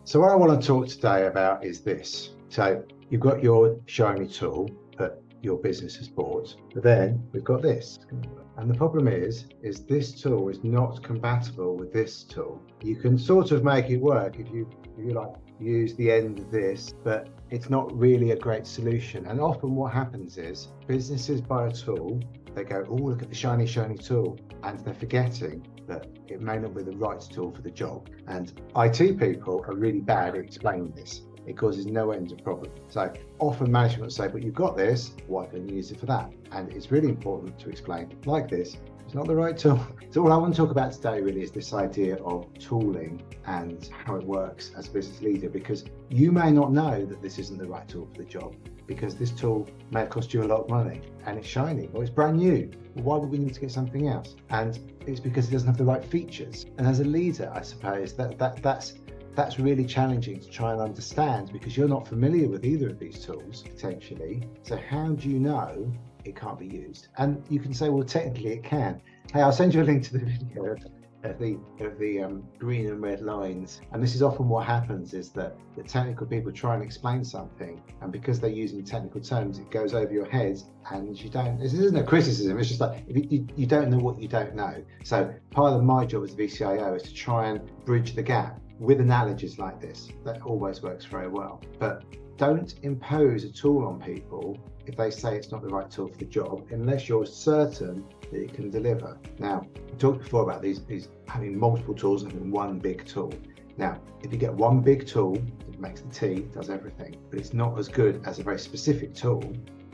So what I want to talk today about is this. So you've got your shiny tool that your business has bought, but then we've got this. And the problem is this tool is not compatible with this tool. You can sort of make it work if you like use the end of this, but it's not really a great solution. And often what happens is businesses buy a tool, they go, oh, look at the shiny tool, and they're forgetting that it may not be the right tool for the job. And IT people are really bad at explaining this. It causes no end of problem. So often management will say, but you've got this, why can't you use it for that? And it's really important to explain like this, it's not the right tool. So what I want to talk about today really is this idea of tooling and how it works as a business leader, because you may not know that this isn't the right tool for the job, because this tool may have cost you a lot of money and it's shiny or it's brand new. Well, why would we need to get something else? And it's because it doesn't have the right features. And as a leader, I suppose that's really challenging to try and understand, because you're not familiar with either of these tools potentially. So how do you know it can't be used? And you can say, well, technically it can. Hey, I'll send you a link to the video of the green and red lines. And this is often what happens, is that the technical people try and explain something, and because they're using technical terms, it goes over your head and you don't. This isn't a criticism, it's just like you don't know what you don't know. So part of my job as a VCIO is to try and bridge the gap with analogies like this. That always works very well. But don't impose a tool on people if they say it's not the right tool for the job, unless you're certain that it can deliver. Now, we talked before about these having multiple tools and having one big tool. Now, if you get one big tool that makes the tea, does everything, but it's not as good as a very specific tool,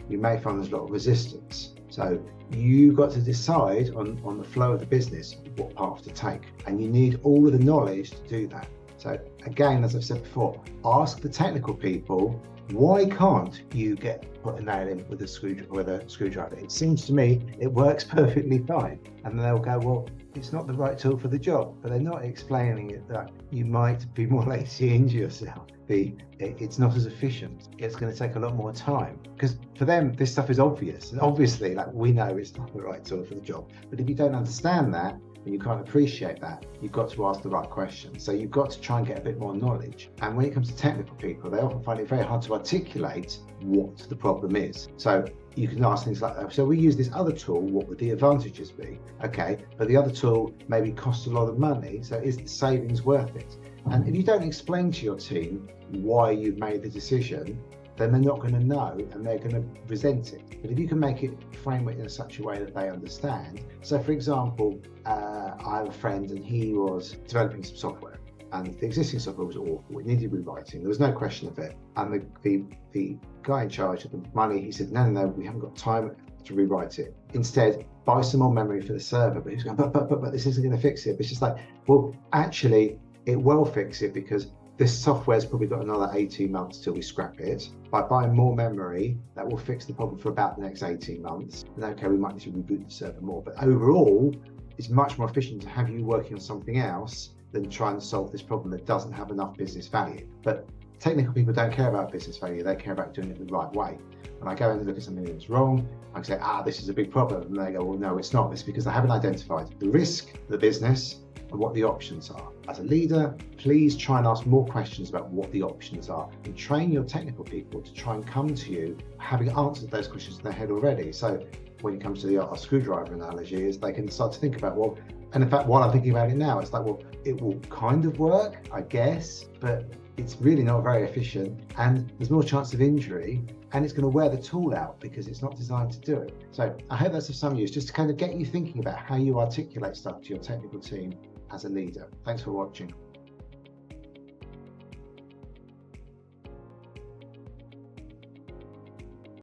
you may find there's a lot of resistance. So you've got to decide on the flow of the business what path to take, and you need all of the knowledge to do that. So again, as I've said before, ask the technical people, why can't you put a nail in with a screwdriver? It seems to me it works perfectly fine. And then they'll go, well, it's not the right tool for the job, but they're not explaining it that you might be more likely to injure yourself. It's not as efficient. It's going to take a lot more time, because for them, this stuff is obvious. And obviously, like, we know it's not the right tool for the job. But if you don't understand that, and you can't appreciate that, you've got to ask the right questions. So you've got to try and get a bit more knowledge. And when it comes to technical people, they often find it very hard to articulate what the problem is. So you can ask things like, so we use this other tool, what would the advantages be? Okay, but the other tool maybe costs a lot of money, so is the savings worth it? And if you don't explain to your team why you've made the decision, then they're not going to know and they're going to resent it. But if you can frame it in such a way that they understand. So for example, I have a friend and he was developing some software, and the existing software was awful. It needed rewriting. There was no question of it. And the guy in charge of the money, he said, no, we haven't got time to rewrite it. Instead, buy some more memory for the server. But he's going, but this isn't going to fix it. But it's just like, well, actually, it will fix it, because this software's probably got another 18 months till we scrap it. By buying more memory, that will fix the problem for about the next 18 months. And okay, we might need to reboot the server more. But overall, it's much more efficient to have you working on something else than trying to solve this problem that doesn't have enough business value. But technical people don't care about business value, they care about doing it the right way. When I go in and look at something that's wrong, I can say, this is a big problem. And they go, well, no, it's not. It's because they haven't identified the risk, the business, and what the options are. As a leader, please try and ask more questions about what the options are, and train your technical people to try and come to you having answered those questions in their head already. So when it comes to the screwdriver analogy, is they can start to think about, well, and in fact, while I'm thinking about it now, it's like, well, it will kind of work, I guess, but it's really not very efficient, and there's more chance of injury, and it's going to wear the tool out because it's not designed to do it. So I hope that's of some use, just to kind of get you thinking about how you articulate stuff to your technical team as a leader. Thanks for watching.